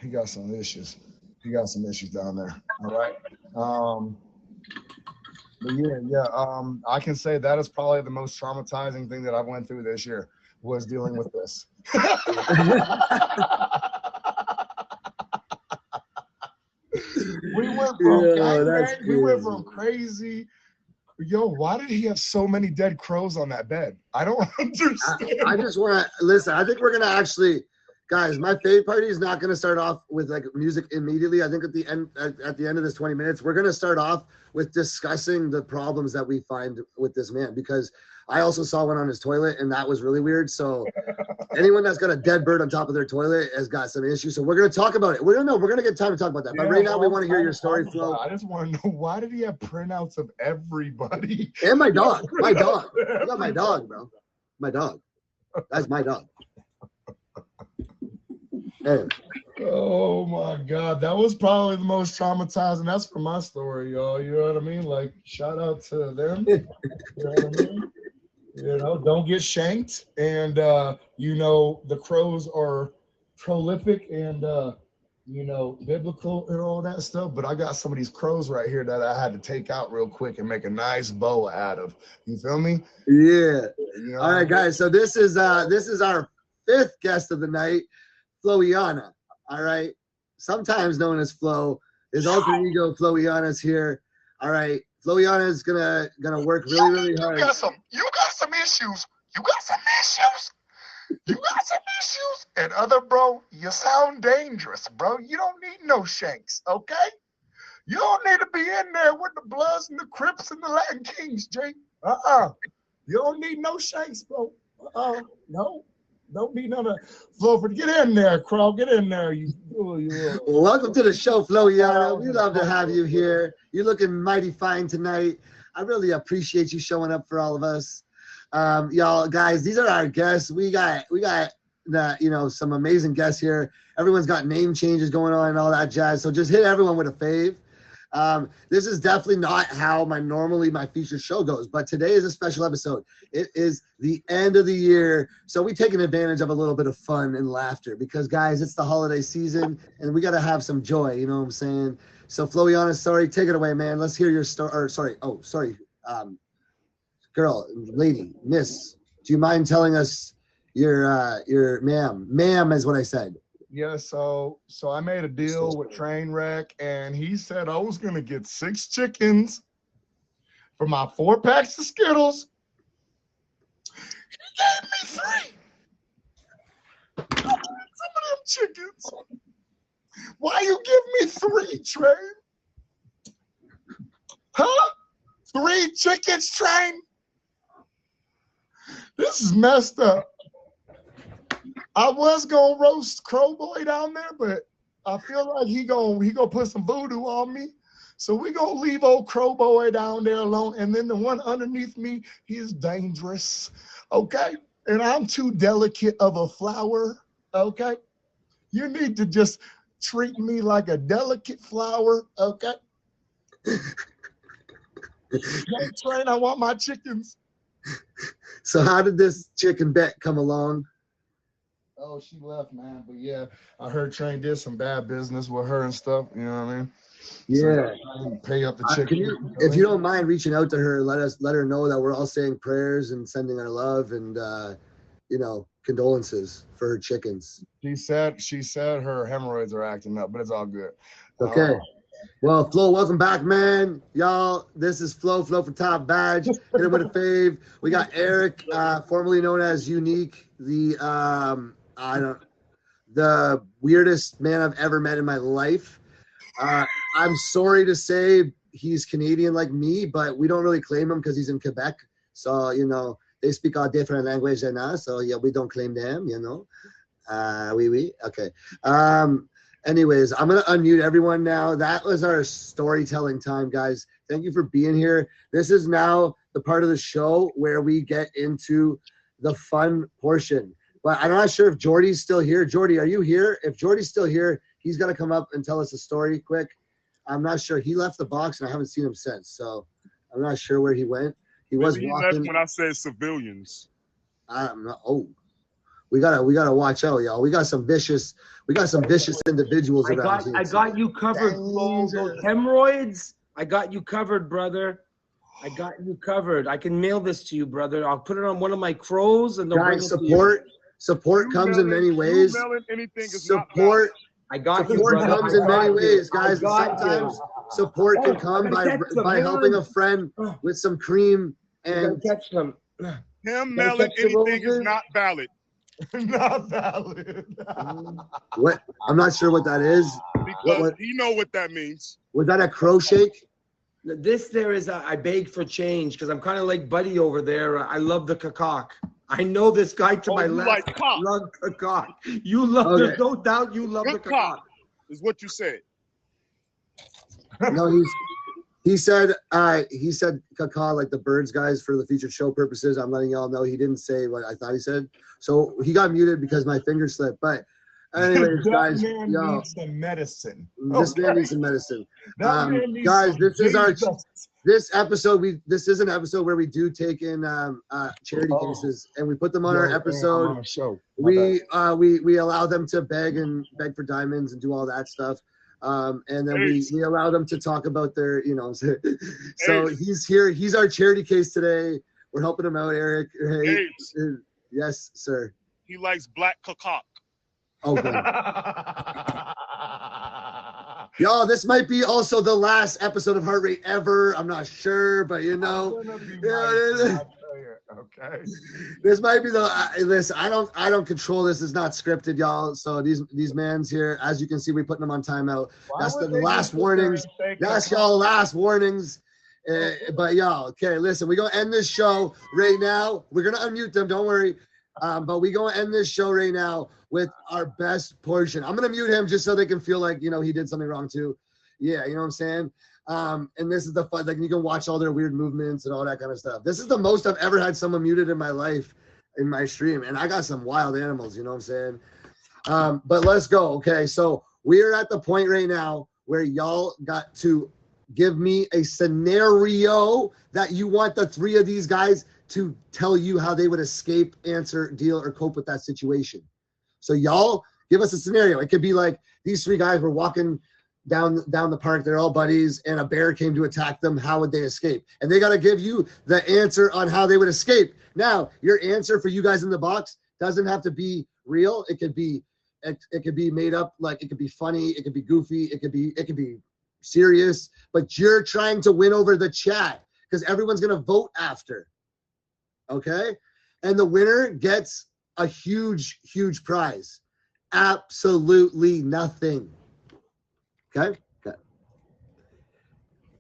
He got some issues. Down there. All right. But yeah. I can say that is probably the most traumatizing thing that I went through this year was dealing with this. We went from crazy. Yo, why did he have so many dead crows on that bed? I don't understand. I just want to listen. I think we're gonna actually, guys. My fave party is not gonna start off with like music immediately. I think at the end of this 20 minutes, we're gonna start off with discussing the problems that we find with this man, because I also saw one on his toilet, and that was really weird. So anyone that's got a dead bird on top of their toilet has got some issues. So we're gonna talk about it. We're gonna get time to talk about that. But right now, we want to hear your story, Flo. I just want to know, why did he have printouts of everybody? And my dog. My dog. I got my dog, bro. My dog. That's my dog. Hey. Oh my God, that was probably the most traumatizing. That's for my story, y'all. You know what I mean? Like, shout out to them. You know what I mean? You know, don't get shanked. And you know, the crows are prolific and you know, biblical and all that stuff. But I got some of these crows right here that I had to take out real quick and make a nice bow out of. You feel me? Yeah. You know, All right, guys. So this is our 5th guest of the night, Flowiana. All right. Sometimes known as Flo. His alter ego, Flowiana's here. All right. Flowiana is gonna work really hard. You got some issues. You got some issues. And other bro, you sound dangerous, bro. You don't need no shanks, okay? You don't need to be in there with the Bloods and the Crips and the Latin Kings, Jay. You don't need no shanks, bro. No. Don't be none of Flo. Get in there, Crow. Get in there. Welcome to the show, Flowiana. We love to have you here. You're looking mighty fine tonight. I really appreciate you showing up for all of us. Y'all, guys, these are our guests. We got some amazing guests here. Everyone's got name changes going on and all that jazz. So just hit everyone with a fave. This is definitely not how my featured show goes, but today is a special episode. It is the end of the year, so we're taking advantage of a little bit of fun and laughter because, guys, it's the holiday season and we got to have some joy. You know what I'm saying? So, Flowiana, sorry, take it away, man. Let's hear your story. Girl, lady, miss, do you mind telling us your ma'am is what I said. Yeah, so I made a deal with Trainwreck, and he said I was gonna get 6 chickens for my 4 packs of Skittles. He gave me 3. Some of them chickens. Why you give me 3, Train? Huh? 3 chickens, Train? This is messed up. I was gonna roast Crowboy down there, but I feel like he gonna put some voodoo on me. So we gonna leave old Crowboy down there alone. And then the one underneath me, he is dangerous. Okay? And I'm too delicate of a flower. Okay? You need to just treat me like a delicate flower. Okay? Hey, Train, I want my chickens. So how did this chicken bet come along? Oh, she left, man. But yeah, I heard Train did some bad business with her and stuff. You know what I mean? Yeah. So pay up the chicken. If you don't mind reaching out to her, let her know that we're all saying prayers and sending our love and condolences for her chickens. She said her hemorrhoids are acting up, but it's all good. Okay. Well, Flo, welcome back, man. Y'all, this is Flo for Top Badge. Hit it with a fave. We got Eric, formerly known as Unique, the weirdest man I've ever met in my life. I'm sorry to say he's Canadian like me, but we don't really claim him because he's in Quebec. So, they speak all different language than us. So, yeah, we don't claim them, Oui. Okay. Anyways, I'm going to unmute everyone now. That was our storytelling time, guys. Thank you for being here. This is now the part of the show where we get into the fun portion. But I'm not sure if Jordy's still here. Jordy, are you here? If Jordy's still here, he's going to come up and tell us a story quick. I'm not sure. He left the box, and I haven't seen him since. So I'm not sure where he went. He was walking. Left when I said civilians. I'm not. Oh. We gotta watch out, y'all. We got some vicious individuals around here. I got you covered, Flo. Those hemorrhoids, I got you covered, brother. I got you covered. I can mail this to you, brother. I'll put it on one of my crows and they'll guys, support comes in many ways. Support. I got support you, comes in many ways, guys. Sometimes support can come by helping a friend with some cream and catch them. Him mailing anything is not valid. Not valid. What? I'm not sure what that is. Because he know what that means. Was that a crow shake? This there is, I beg for change because I'm kind of like Buddy over there. I love the Kakak. I know this guy to my you left. like cock. Love Kakak. You love, Okay. there's no doubt you love the Good Kakak. cock is what you said. No, he said Kaka like the Birds guys for the featured show purposes. I'm letting y'all know he didn't say what I thought he said. So he got muted because my finger slipped. But anyways, That guys, man yo, needs some medicine. this man Okay? needs some medicine. That man needs Guys, some this is our Jesus. this episode. This is an episode where we do take in charity Oh. cases and we put them on Yo, our man, I'm episode. on a show. My bad. We allow them to beg for diamonds and do all that stuff. And then we allow them to talk about their, you know, so he's here. He's our charity case today. We're helping him out, Eric. Hey, yes, sir. He likes black cock. Oh, good. Y'all, this might be also the last episode of Heart Rate ever. I'm not sure, but you know, I'm gonna be yeah, nice, I'll tell you, okay. this might be the listen. I don't control this. It's not scripted, y'all. So these mans here, as you can see, we putting them on timeout. Why That's would the they last just sit there warnings. and say That's Kakak? y'all last warnings. But y'all, okay, listen, we're gonna end this show right now. We're gonna unmute them, don't worry. But we're gonna end this show right now with our best portion. I'm gonna mute him just so they can feel like, you know, he did something wrong too. Yeah, you know what I'm saying? And this is the fun, like you can watch all their weird movements and all that kind of stuff. This is the most I've ever had someone muted in my life in my stream. And I got some wild animals, you know what I'm saying? But let's go. Okay, so we are at the point right now where y'all got to give me a scenario that you want the three of these guys to tell you how they would escape, answer, deal, or cope with that situation. So y'all give us a scenario. It could be like these three guys were walking down the park. They're all buddies, and a bear came to attack them. How would they escape? And they got to give you the answer on how they would escape. Now, your answer for you guys in the box doesn't have to be real. It could be made up. Like it could be funny. It could be goofy. It could be serious. But you're trying to win over the chat because everyone's gonna vote after. Okay, and the winner gets a huge prize. Absolutely nothing.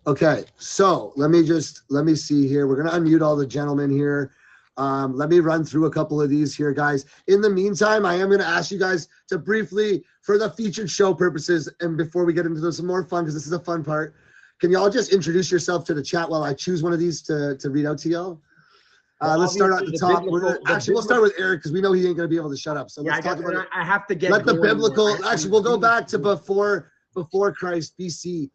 Okay, so let me see here. We're gonna unmute all the gentlemen here. Let me run through a couple of these here, guys. In the meantime, I am gonna ask you guys to briefly, for the featured show purposes, and before we get into some more fun, because this is the fun part, can y'all just introduce yourself to the chat while I choose one of these to read out to y'all? Let's start at the top. We'll start with Eric because we know he ain't gonna be able to shut up. So let's talk about it. I have to get. Let the going. biblical. Actually, we'll go back to before Christ, BC.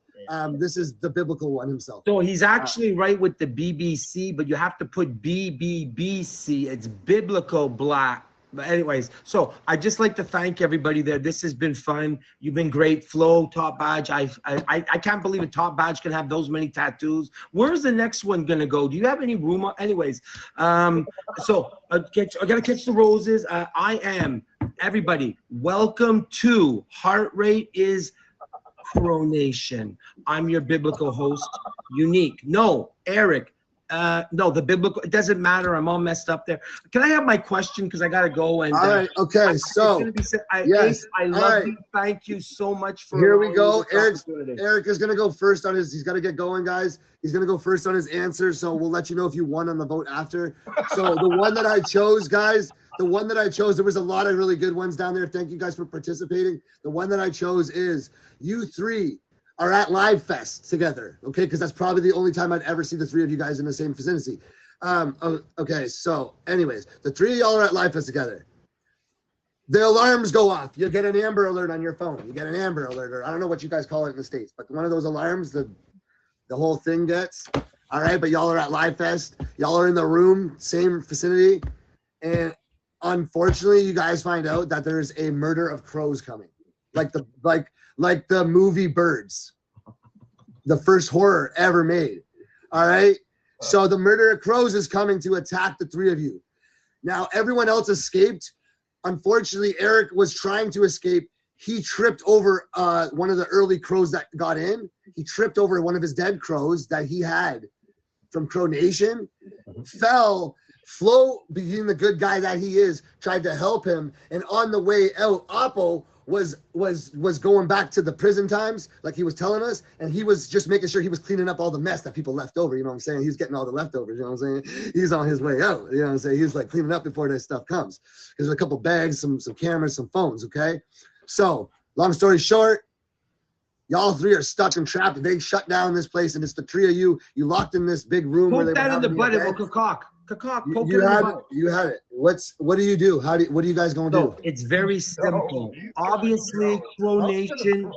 This is the biblical one himself. So he's actually right with the BBC, but you have to put BBBC. It's biblical black. But anyways, so I just like to thank everybody there. This has been fun. You've been great. Flo, Top Badge. I can't believe a Top Badge can have those many tattoos. Where's the next one gonna go? Do you have any room? Anyways, so I gotta catch the roses. I am everybody. Welcome to Heart Rate is Coronation. I'm your biblical host, Unique. No, Eric. No, the biblical. It doesn't matter. I'm all messed up there. Can I have my question? Because I gotta go. And all right. Okay. Yes. I love you. Thank you so much for. Here we go. Eric is gonna go first on his. He's got to get going, guys. He's gonna go first on his answer. So we'll let you know if you won on the vote after. So the one that I chose, guys. The one that I chose. There was a lot of really good ones down there. Thank you guys for participating. The one that I chose is you three are at Live Fest together, okay? Because that's probably the only time I'd ever see the three of you guys in the same vicinity. Okay, so anyways, the three of y'all are at Live Fest together. The alarms go off. You get an Amber Alert on your phone. You get an Amber Alert, or I don't know what you guys call it in the States, but one of those alarms, the whole thing gets. All right, but y'all are at Live Fest. Y'all are in the room, same vicinity, and unfortunately, you guys find out that there's a murder of crows coming, like the movie Birds, the first horror ever made. All right. So the murder of crows is coming to attack the three of you. Now, everyone else escaped. Unfortunately, Eric was trying to escape. He tripped over one of the early crows that got in. He tripped over one of his dead crows that he had from Crow Nation, fell. Flo, being the good guy that he is, tried to help him. And on the way out, Oppo was going back to the prison times, like he was telling us, and he was just making sure he was cleaning up all the mess that people left over. You know what I'm saying? He's getting all the leftovers. You know what I'm saying? He's on his way out. You know what I'm saying? He's like cleaning up before this stuff comes. There's a couple bags, some cameras, some phones. Okay, so long story short, y'all three are stuck and trapped. They shut down this place, and it's the three of you. You locked in this big room. Poke where they that were in the having butt. It will event. cock. Poke You it in the had butt. it. You had it. What do you do? What are you guys gonna do? So it's very simple. Obviously, Crow Nation.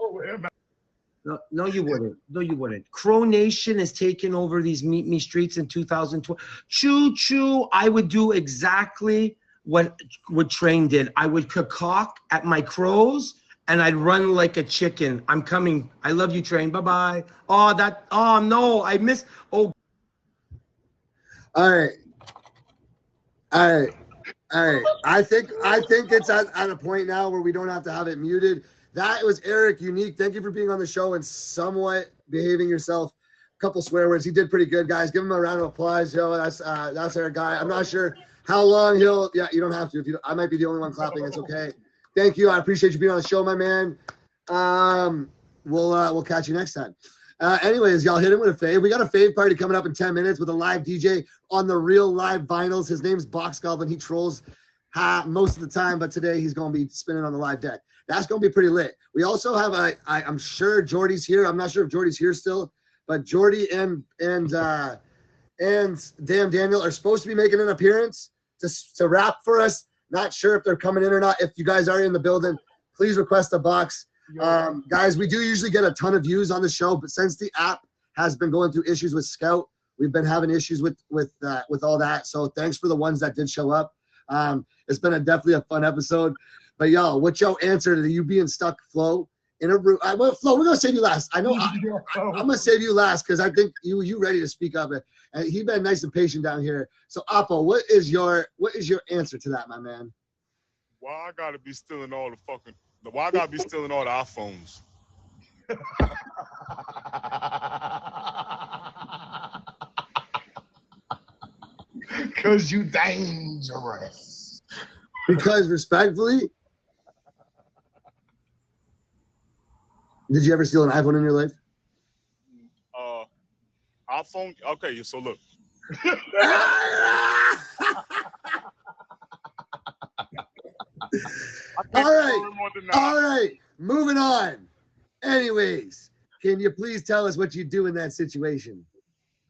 No, you wouldn't. No, you wouldn't. Crow Nation is taking over these Meet Me streets in 2012. Choo, I would do exactly what Train did. I would cacock at my crows, and I'd run like a chicken. I'm coming. I love you, Train. Bye-bye. Oh, no, I missed. Oh. All right. I think it's at a point now where we don't have to have it muted. That was Eric Unique. Thank you for being on the show and somewhat behaving yourself. A couple swear words. He did pretty good, guys. Give him a round of applause, Joe. That's our guy. I'm not sure how long he'll. Yeah, you don't have to. I might be the only one clapping. It's okay. Thank you. I appreciate you being on the show, my man. We'll catch you next time. Anyways, y'all hit him with a fave. We got a fave party coming up in 10 minutes with a live DJ on the Real Live Vinyls. His name's Box Goblin. He trolls most of the time, but today he's going to be spinning on the live deck. That's going to be pretty lit. We also have I'm sure Jordy's here. I'm not sure if Jordy's here still, but Jordy and Damn Daniel are supposed to be making an appearance to rap for us. Not sure if they're coming in or not. If you guys are in the building, please request a box. Guys, we do usually get a ton of views on the show, but since the app has been going through issues with Scout, we've been having issues with all that. So thanks for the ones that did show up. It's been definitely a fun episode. But y'all, what's your answer to you being stuck, Flo, in a room? Flo, we're gonna save you last. I know I'm gonna save you last because I think you ready to speak up. And he been nice and patient down here. So Oppo, what is your answer to that, my man? Why I gotta be stealing all the fucking? Why I gotta be stealing all the iPhones? Because you dangerous. Because respectfully, did you ever steal an iPhone in your life? iPhone. Okay, so look. All right. Moving on. Anyways, can you please tell us what you do in that situation?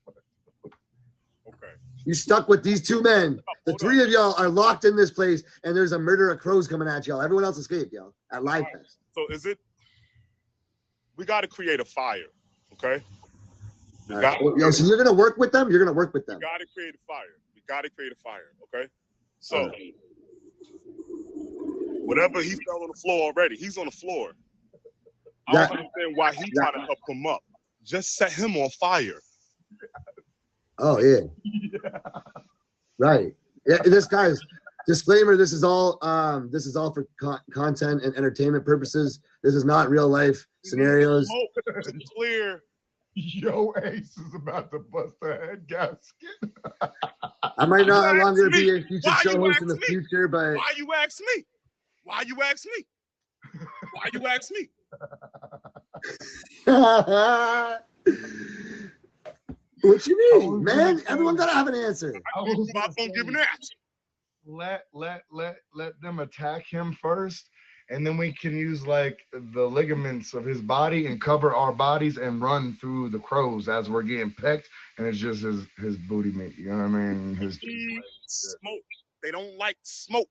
Okay. You stuck with these two men. The three of y'all are locked in this place, and there's a murder of crows coming at y'all. Everyone else escaped, y'all, at Live Fest. So we got to create a fire, okay? So you're gonna work with them. You're gonna work with them. We got to create a fire. Okay. So whatever he fell on the floor already, he's on the floor. I don't understand why he tried to help him up. Just set him on fire. Oh yeah. Right. Yeah. This guy's disclaimer. This is all for content and entertainment purposes. This is not real life scenarios. To be clear. Yo, Ace is about to bust a head gasket. I might no longer be a future show host in the future, but why you ask me? What you mean, man? Everyone gotta have an answer. Let them attack him first, and then we can use like the ligaments of his body and cover our bodies and run through the crows as we're getting pecked, and it's just his booty meat. You know what I mean? Smoke. They don't like smoke.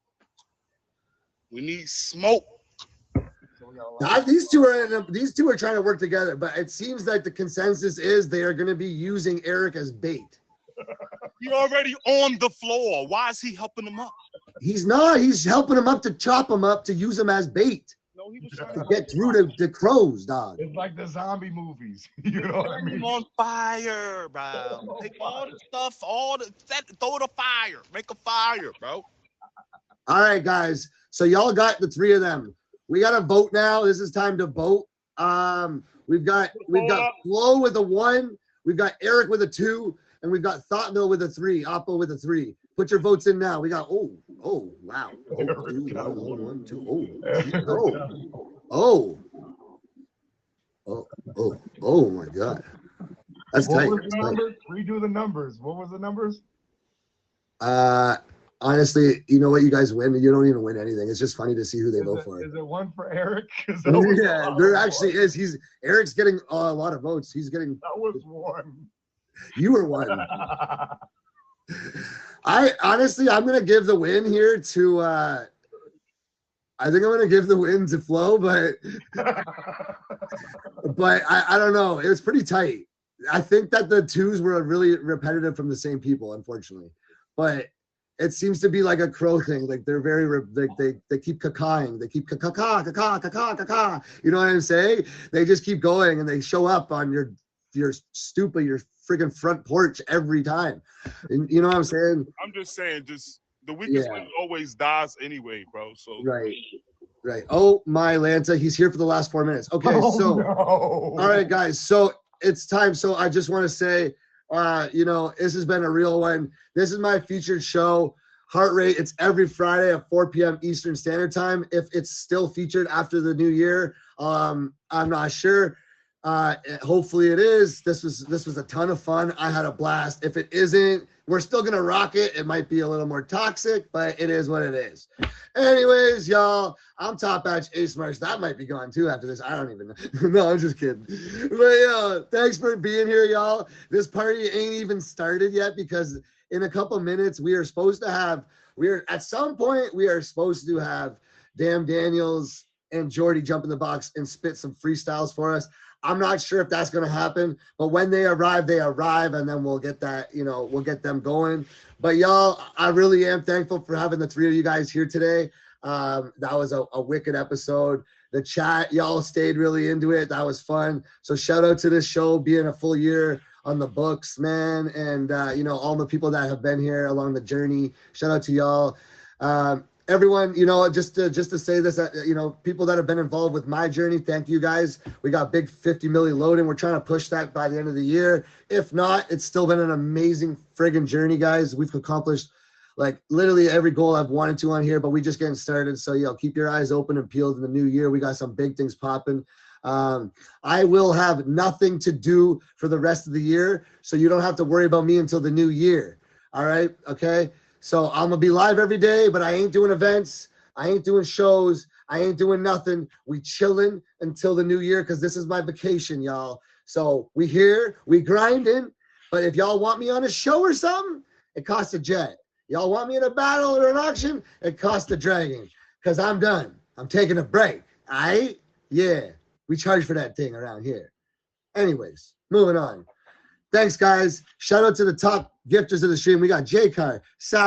We need smoke. These two are trying to work together, but it seems like the consensus is they are going to be using Eric as bait. He already on the floor. Why is he helping him up? He's not. He's helping him up to chop him up to use him as bait. No, he was trying to get through the crows, dog. It's like the zombie movies. You know what I mean? On fire, bro. Take all the stuff, throw the fire. Make a fire, bro. All right, guys. So y'all got the three of them. We got to vote now. This is time to vote. We've got Flo with a 1. We've got Eric with a 2. And we've got Thoughtmill with a 3. Oppo with a 3. Put your votes in now. We got wow. Oh, There two, we go. one, two. There we Oh, go. oh my God. That's What tight. was That's the tight. numbers? Redo the numbers. What was the numbers? Honestly, you know what? You guys win. You don't even win anything. It's just funny to see who they vote for. Is it one for Eric? 'Cause that was a Yeah, lot there of actually votes. is. Eric's getting a lot of votes. He's getting. That was one. You were one. I'm gonna give the win here to. I think I'm gonna give the win to Flo, but I don't know. It was pretty tight. I think that the twos were really repetitive from the same people, unfortunately. But it seems to be like a crow thing. Like they're very they keep cacaing. They keep caca. You know what I'm saying? They just keep going and they show up on your freaking front porch every time. And you know what I'm saying? I'm just saying, just the weakest Yeah. link always dies anyway, bro. So Right. Oh my Lanta, he's here for the last 4 minutes. Okay, so no. all right, guys. So it's time. So I just want to say, this has been a real one. This is my featured show, Heart Rate. It's every Friday at 4 p.m. Eastern Standard Time. If it's still featured after the new year, I'm not sure. Hopefully it is. This was a ton of fun. I had a blast. If it isn't, we're still gonna rock it. It might be a little more toxic, but it is what it is. Anyways, y'all, I'm Top Batch Ace Marsh. That might be gone too after this. I don't even know. No, I'm just kidding. But thanks for being here, y'all. This party ain't even started yet because in a couple minutes we are supposed to have. At some point we are supposed to have Damn Daniels and Jordy jump in the box and spit some freestyles for us. I'm not sure if that's going to happen, but when they arrive, and then we'll get that, we'll get them going. But y'all, I really am thankful for having the three of you guys here today. That was a wicked episode. The chat, y'all stayed really into it. That was fun. So shout out to this show being a full year on the books, man. And, all the people that have been here along the journey. Shout out to y'all. Everyone, just to say this, people that have been involved with my journey, thank you guys. We got big 50 million loading. We're trying to push that by the end of the year. If not, it's still been an amazing friggin' journey, guys. We've accomplished like literally every goal I've wanted to on here, but we just getting started. So, keep your eyes open and peeled in the new year. We got some big things popping. I will have nothing to do for the rest of the year, so you don't have to worry about me until the new year. All right? Okay? So I'm going to be live every day, but I ain't doing events. I ain't doing shows. I ain't doing nothing. We chilling until the new year because this is my vacation, y'all. So we here, we grinding. But if y'all want me on a show or something, it costs a jet. Y'all want me in a battle or an auction, it costs a dragon because I'm done. I'm taking a break. All right? Yeah. We charge for that thing around here. Anyways, moving on. Thanks, guys. Shout out to the top gifters of the stream. We got J-Car, Sag,